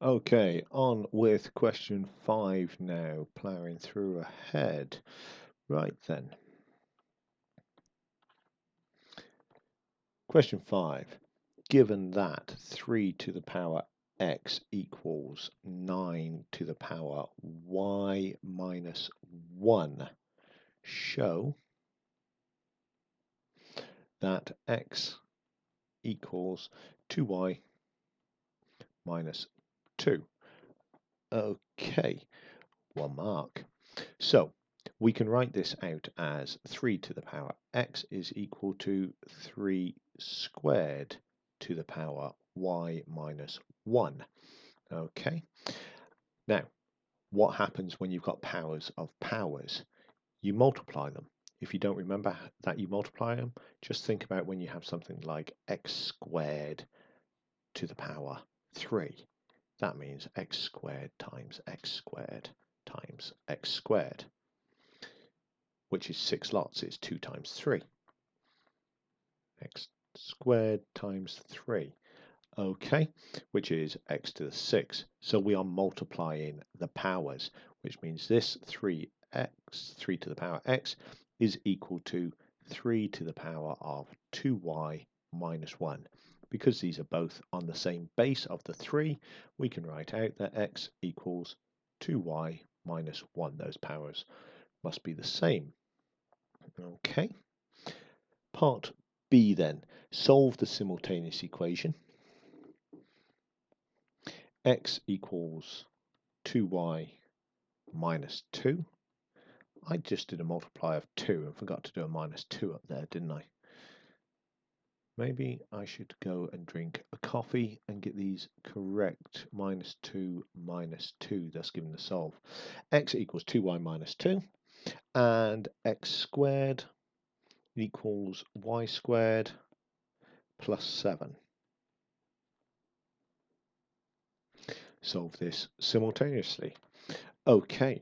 Okay, on with question 5 now, ploughing through ahead. Right then. Question 5. Given that 3 to the power x equals 9 to the power y minus 1, show that x equals 2y minus 2. Okay, 1 mark. So we can write this out as 3 to the power x is equal to 3 squared to the power y minus 1. Okay. Now, what happens when you've got powers of powers? You multiply them. If you don't remember that you multiply them, just think about when you have something like x squared to the power 3. That means x squared times x squared times x squared, which is 6 lots. It's 2 times 3. X squared times 3. Okay, which is x to the 6. So we are multiplying the powers, which means this 3 to the power x, is equal to 3 to the power of 2y minus 1. Because these are both on the same base of the 3, we can write out that x equals 2y minus 1. Those powers must be the same. Okay. Part B then. Solve the simultaneous equation. X equals 2y minus 2. I just did a multiply of 2 and forgot to do a minus 2 up there, didn't I? Maybe I should go and drink a coffee and get these correct. Minus 2 minus 2, thus giving the solve. X equals 2y minus 2, and x squared equals y squared plus 7. Solve this simultaneously. Okay,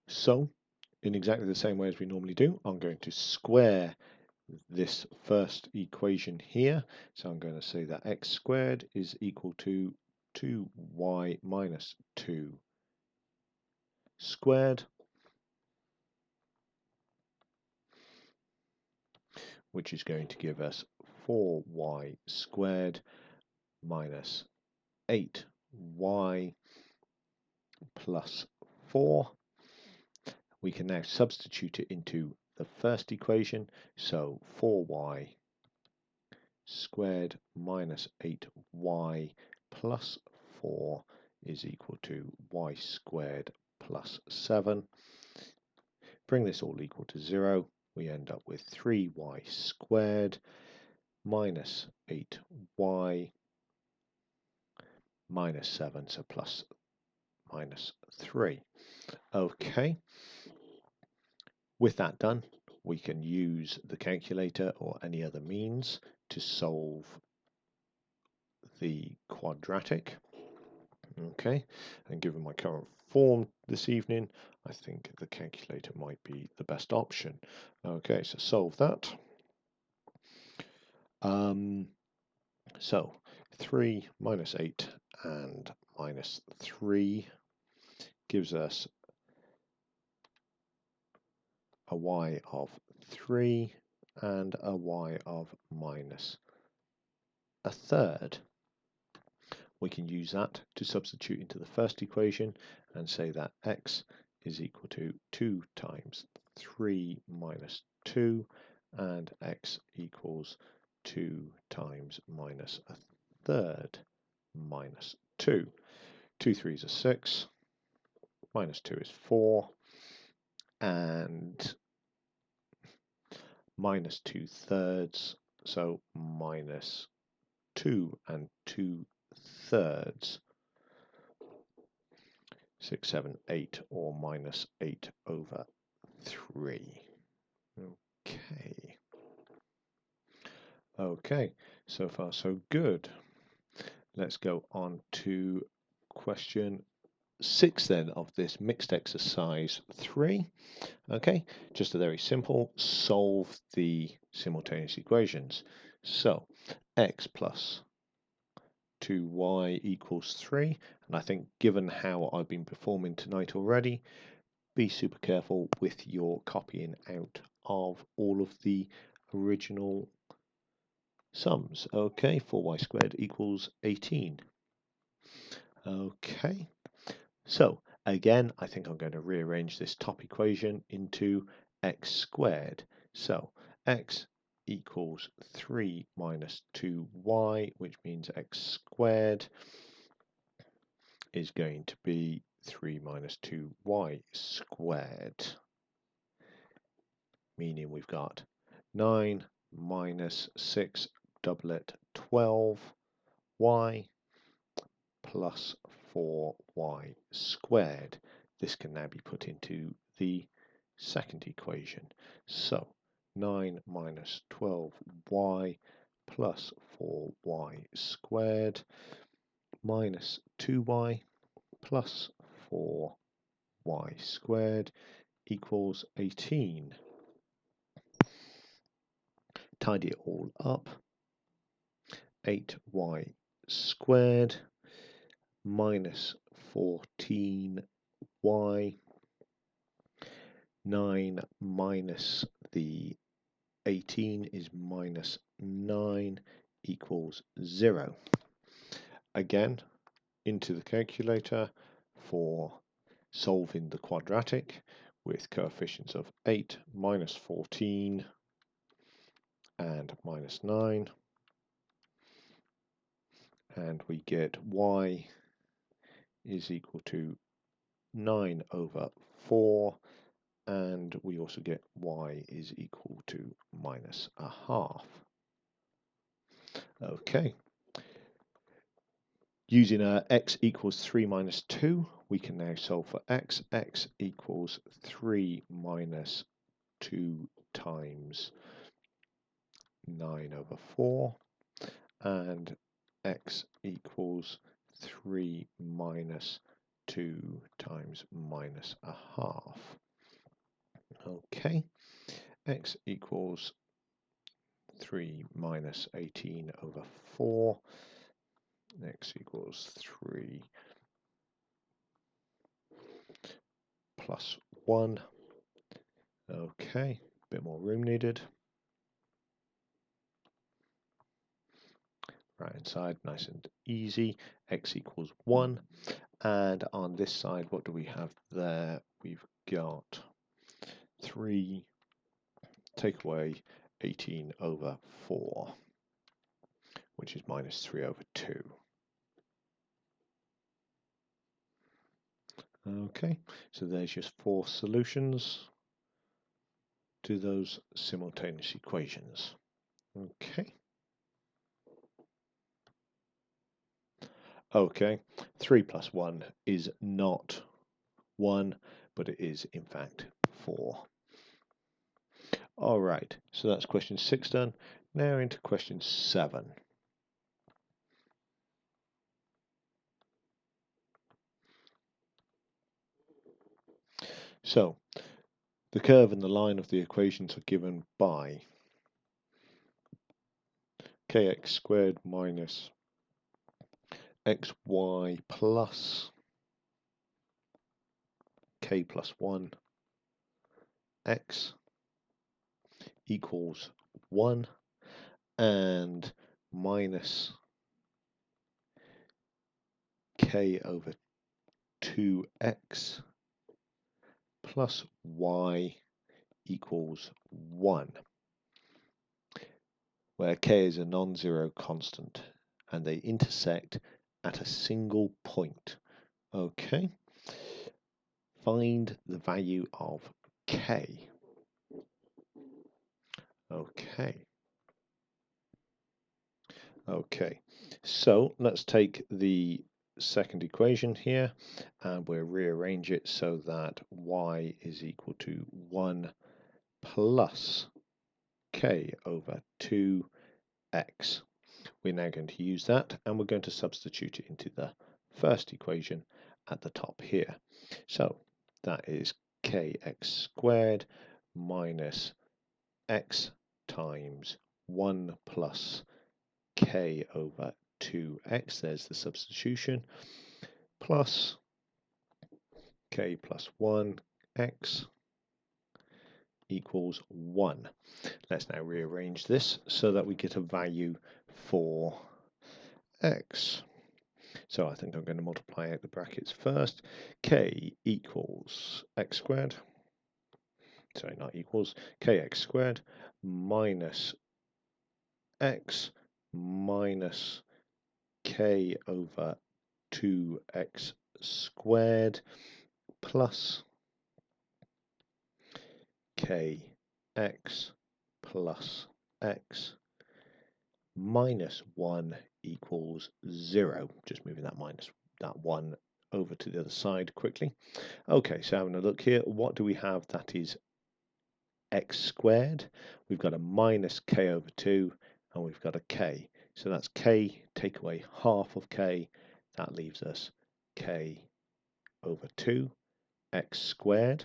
so in exactly the same way as we normally do, I'm going to square this first equation here. So I'm going to say that x squared is equal to 2y minus 2 squared, which is going to give us 4y squared minus 8y plus 4. We can now substitute it into the first equation. So 4y squared minus 8y plus 4 is equal to y squared plus 7. Bring this all equal to 0. We end up with 3y squared minus 8y minus 7, so plus minus 3. Okay. With that done, we can use the calculator or any other means to solve the quadratic. Okay, and given my current form this evening, I think the calculator might be the best option. Okay, so solve that. So 3 minus 8 and minus 3 gives us a y of 3 and a y of minus a third. We can use that to substitute into the first equation and say that x is equal to 2 times 3 minus 2, and x equals 2 times minus a third minus 2. 2 3s are 6, minus 2 is 4, and minus 2 thirds, so minus 2 and 2 thirds. 6, 7, 8, or minus 8 over 3. Okay. Okay, so far so good. Let's go on to question 6 then of this mixed exercise 3. Okay, just a very simple, solve the simultaneous equations. So x plus 2y equals 3. And I think given how I've been performing tonight already, be super careful with your copying out of all of the original sums. Okay, 4y squared equals 18. Okay, so again, I think I'm going to rearrange this top equation into x squared. So x equals 3 minus 2y, which means x squared is going to be 3 minus 2y squared, meaning we've got 9 minus 6 doublet 12y plus 4y squared. This can now be put into the second equation. So 9 minus 12y plus 4y squared minus 2y plus 4y squared equals 18. Tidy it all up. 8y squared minus 14y, 9 minus the 18 is minus 9 equals 0. Again, into the calculator for solving the quadratic with coefficients of 8 minus 14 and minus 9, and we get y is equal to 9 over 4, and we also get y is equal to minus a half. Okay. Using x equals 3 minus 2, we can now solve for x. X equals 3 minus 2 times 9 over 4, and x equals 3 minus 2 times minus a half. Okay, x equals 3 minus 18 over 4, x equals 3 plus 1. Okay, a bit more room needed. Right hand side, nice and easy. X equals 1. And on this side, what do we have there? We've got 3 take away 18 over 4, which is minus 3 over 2. Okay, so there's just 4 solutions to those simultaneous equations. Okay. Okay, 3 plus 1 is not 1, but it is in fact 4. All right, so that's question 6 done. Now into question 7. So, the curve and the line of the equations are given by kx squared minus xy plus k plus 1 x equals 1 and minus k over 2x plus y equals 1, where k is a non-zero constant and they intersect at a single point. Okay, find the value of k. Okay, so let's take the second equation here and we'll rearrange it so that y is equal to 1 plus k over 2x. We're now going to use that and we're going to substitute it into the first equation at the top here. So that is kx squared minus x times 1 plus k over 2x, there's the substitution, plus k plus 1 x equals 1. Let's now rearrange this so that we get a value for x. So I think I'm going to multiply out the brackets first. K equals x squared, sorry, not equals, kx squared minus x minus k over 2x squared plus kx plus x minus 1 equals 0. Just moving that 1 over to the other side quickly. Okay, so having a look here, what do we have that is x squared? We've got a minus k over 2 and we've got a k. So that's k, take away half of k, that leaves us k over 2 x squared.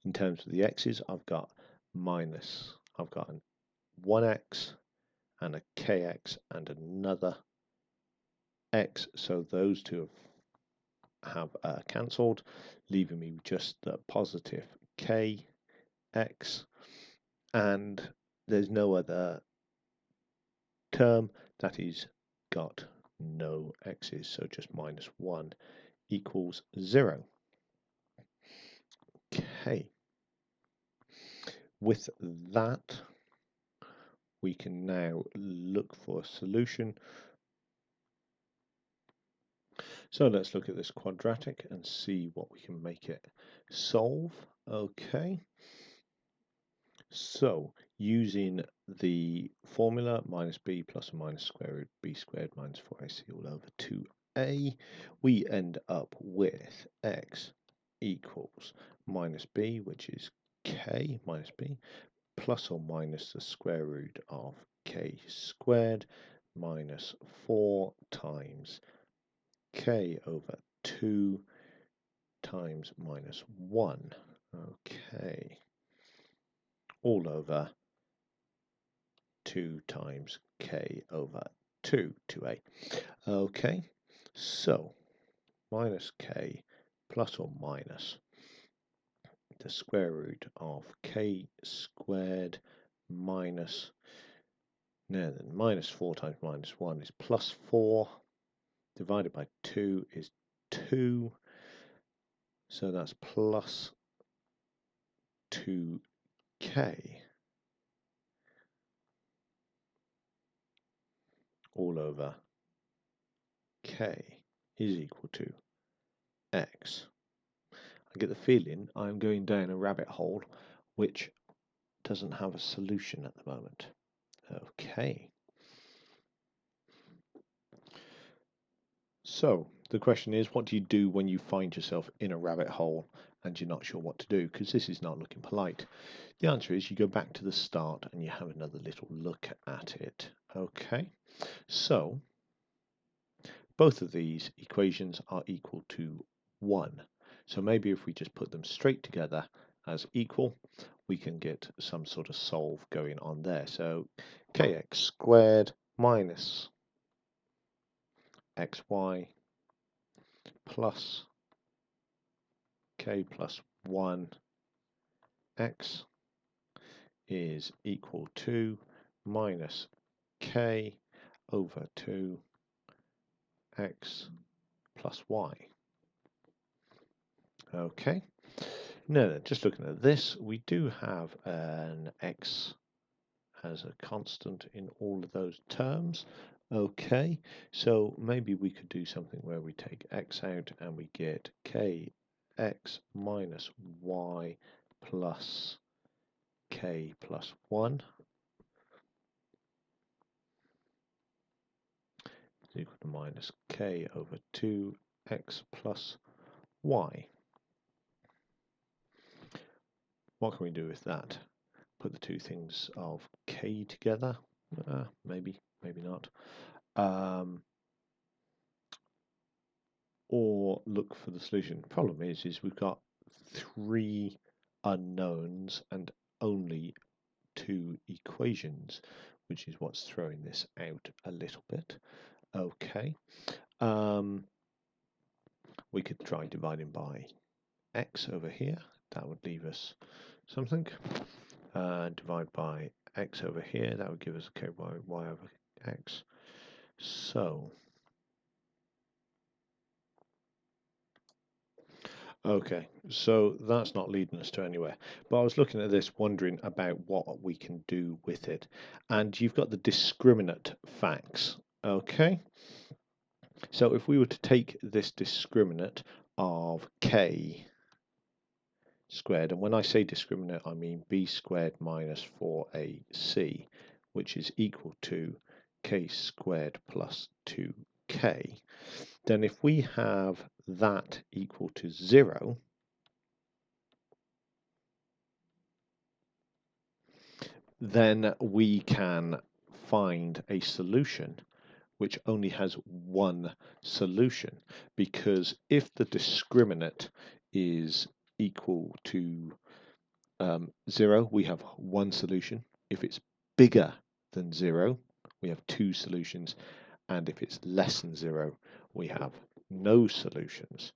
In terms of the x's, I've got an 1x and a kx and another x, so those two have cancelled, leaving me just the positive kx, and there's no other term that is got no x's, so just minus 1 equals 0. Okay, with that we can now look for a solution. So let's look at this quadratic and see what we can make it solve. Okay, so using the formula minus b plus or minus square root b squared minus 4ac all over 2a, we end up with x equals minus b, which is k minus b, plus or minus the square root of k squared minus 4 times k over 2 times minus 1. Okay, all over 2 times k over 2a. Okay, so minus k plus or minus the square root of k squared minus, now then, minus 4 times minus 1 is plus 4, divided by 2 is 2, so that's plus 2k all over k is equal to x. I get the feeling I'm going down a rabbit hole which doesn't have a solution at the moment. Okay. So the question is, what do you do when you find yourself in a rabbit hole and you're not sure what to do? Because this is not looking polite. The answer is you go back to the start and you have another little look at it. Okay. So both of these equations are equal to 1. So maybe if we just put them straight together as equal, we can get some sort of solve going on there. So kx squared minus xy plus k plus 1 x is equal to minus k over 2 x plus y. Okay, now then, just looking at this, we do have an x as a constant in all of those terms. Okay, so maybe we could do something where we take x out and we get kx minus y plus k plus 1 is equal to minus k over 2x plus y. What can we do with that? Put the two things of k together? Maybe, maybe not. Or look for the solution. Problem is we've got 3 unknowns and only 2 equations, which is what's throwing this out a little bit. Okay. We could try dividing by x over here. That would leave us something. Divide by x over here. That would give us okay, y over x. So, okay, so that's not leading us to anywhere. But I was looking at this, wondering about what we can do with it. And you've got the discriminant facts. Okay, so if we were to take this discriminant of k squared, and when I say discriminant, I mean b squared minus 4ac, which is equal to k squared plus 2k, then if we have that equal to 0, then we can find a solution which only has one solution, because if the discriminant is equal to 0, we have one solution. If it's bigger than 0, we have two solutions. And if it's less than 0, we have no solutions.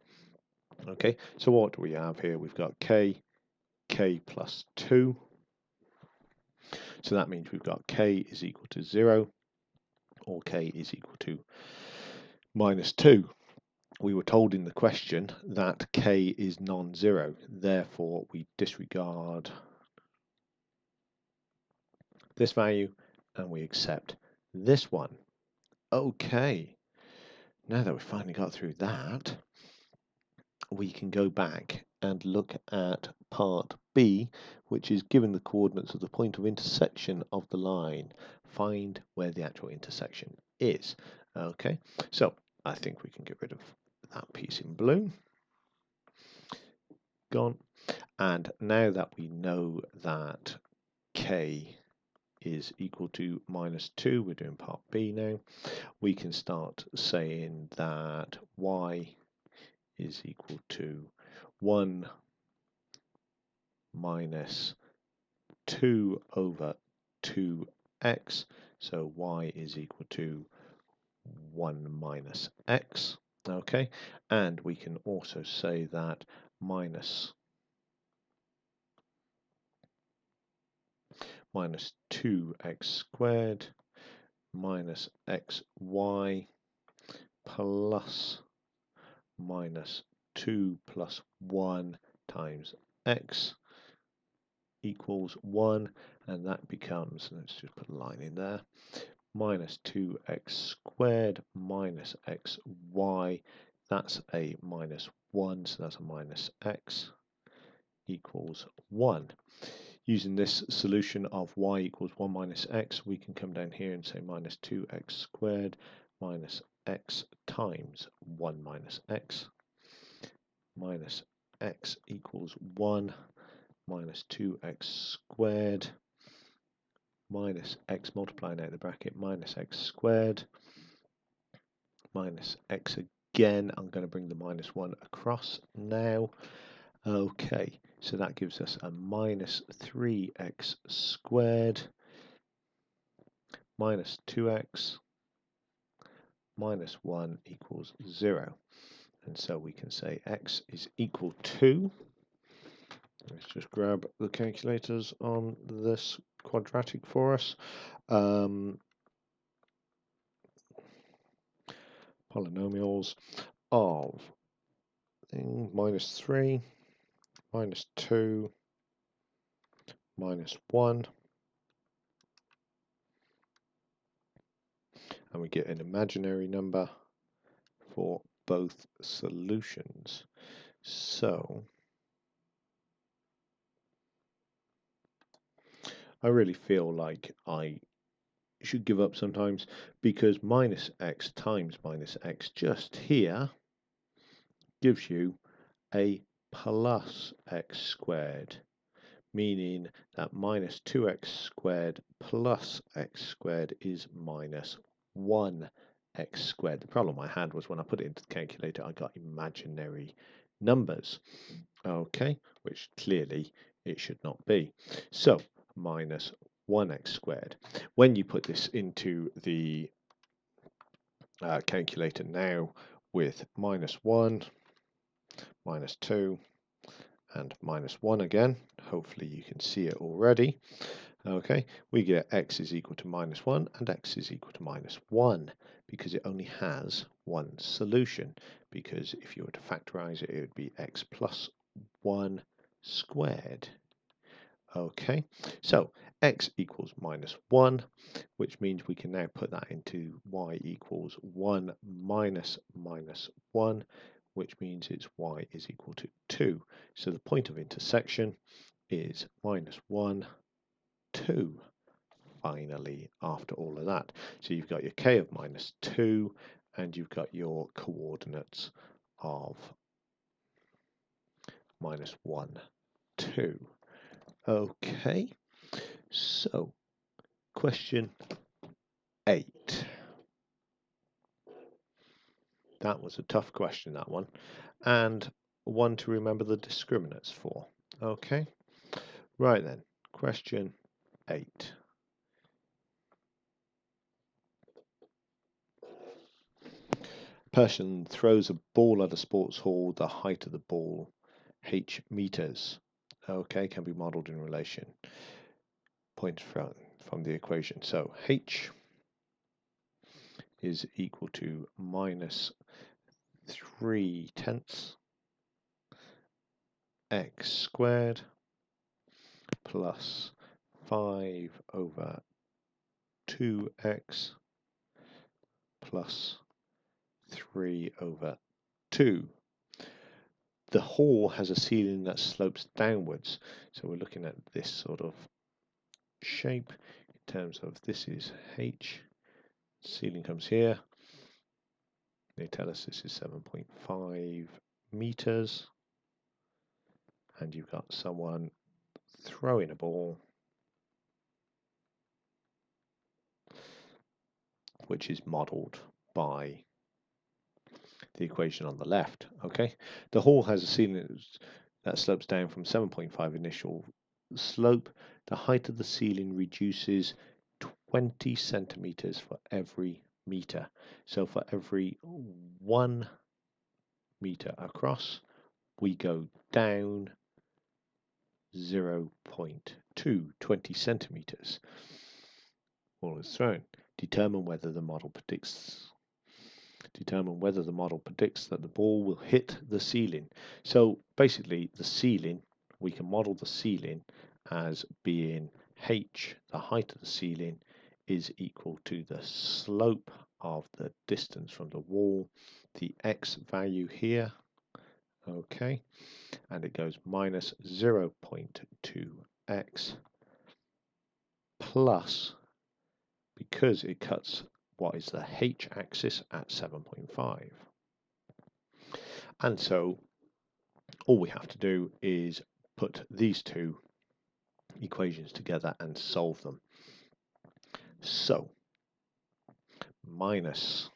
Okay, so what do we have here? We've got k plus 2. So that means we've got k is equal to 0, or k is equal to minus 2. We were told in the question that k is non-zero, therefore we disregard this value and we accept this one. Okay, now that we finally got through that, we can go back and look at part B, which is given the coordinates of the point of intersection of the line. Find where the actual intersection is. Okay, so I think we can get rid of that piece in blue. Gone. And now that we know that k is equal to minus 2, we're doing part B now, we can start saying that y is equal to 1 minus 2 over 2x, so y is equal to 1 minus x. Okay, and we can also say that minus 2x squared minus xy plus minus 2 plus 1 times x equals 1, and that becomes, let's just put a line in there, minus 2x squared minus xy, that's a minus 1, so that's a minus x equals 1. Using this solution of y equals 1 minus x, we can come down here and say minus 2x squared minus x times 1 minus x equals 1 minus 2x squared minus x multiplying out the bracket minus x squared minus x again. I'm going to bring the minus 1 across now. Okay, so that gives us a minus 3x squared minus 2x minus 1 equals 0. And so we can say x is equal to, let's just grab the calculators on this quadratic for us. Polynomials of minus 3, minus 2, minus 1, and we get an imaginary number for both solutions. So I really feel like I should give up sometimes, because minus x times minus x just here gives you a plus x squared, meaning that minus 2x squared plus x squared is minus 1x squared. The problem I had was when I put it into the calculator, I got imaginary numbers, okay, which clearly it should not be. So minus 1x squared. When you put this into the calculator now with -1, -2, and -1 again. Hopefully you can see it already. Okay, we get x is equal to -1 and x is equal to -1 because it only has one solution. Because if you were to factorize it, it would be x plus 1 squared. Okay, so x equals -1, which means we can now put that into y equals 1 minus -1, which means it's y is equal to 2. So the point of intersection is -1, 2. Finally, after all of that. So you've got your k of -2 and you've got your coordinates of -1, 2. Okay, so question 8. That was a tough question, that one, and one to remember the discriminates for. Okay, right then, question 8. Person throws a ball at a sports hall. The height of the ball, h meters. Okay, can be modeled in relation. Point from the equation. So h is equal to -3/10 x squared plus 5/2x plus 3/2. The hall has a ceiling that slopes downwards, so we're looking at this sort of shape in terms of this is h, ceiling comes here, they tell us this is 7.5 meters, and you've got someone throwing a ball which is modeled by the equation on the left. Okay, the hall has a ceiling that slopes down from 7.5 initial slope. The height of the ceiling reduces 20 centimeters for every meter. So for every 1 meter across, we go down 0.2, 20 centimeters. Ball is thrown. Determine whether the model predicts that the ball will hit the ceiling. So basically the ceiling, we can model the ceiling as being h, the height of the ceiling, is equal to the slope of the distance from the wall, the x value here, okay, and it goes minus 0.2x plus, because it cuts what is the h-axis at 7.5. And so all we have to do is put these two equations together and solve them. So minus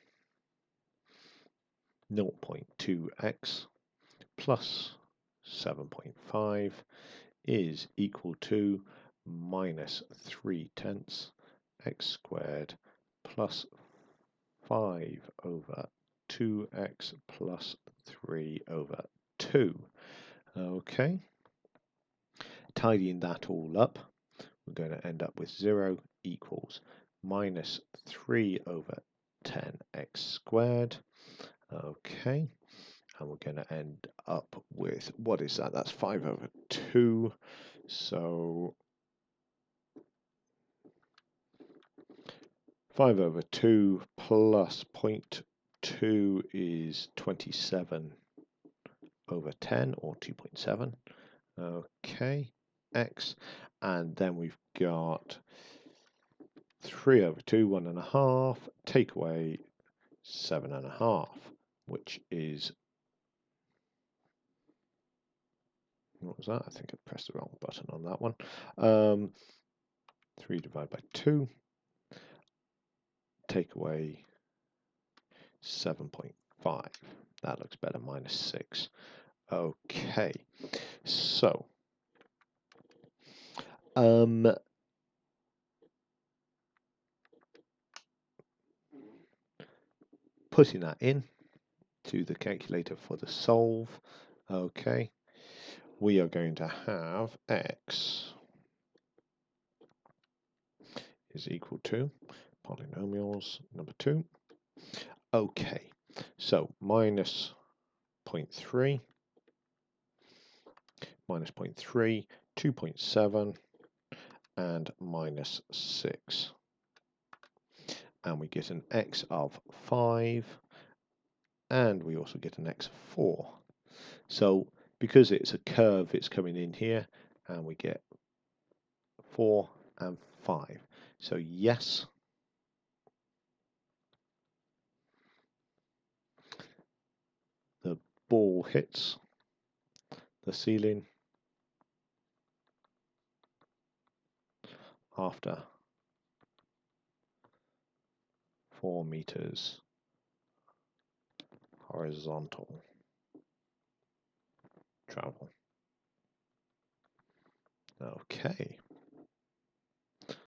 0.2x plus 7.5 is equal to minus 3/10 x squared plus 5/2x plus 3/2. Okay, tidying that all up, we're going to end up with 0 equals minus 3/10x squared. Okay, and we're going to end up with, what is that? That's 5/2. So 5/2 plus 0.2 is 27/10 or 2.7. Okay, x, and then we've got 3/2, 1.5, take away 7.5, which is, what was that? I think I pressed the wrong button on that one. 3 divided by 2, take away 7.5. That looks better, minus 6. Okay, so putting that in to the calculator for the solve, okay, we are going to have x is equal to polynomials number 2. Okay, so minus 0.3, minus 0.3, 2.7, and minus 6. And we get an x of 5, and we also get an x of 4. So because it's a curve, it's coming in here, and we get 4 and 5. So yes, the ball hits the ceiling after 4 meters horizontal travel. Okay.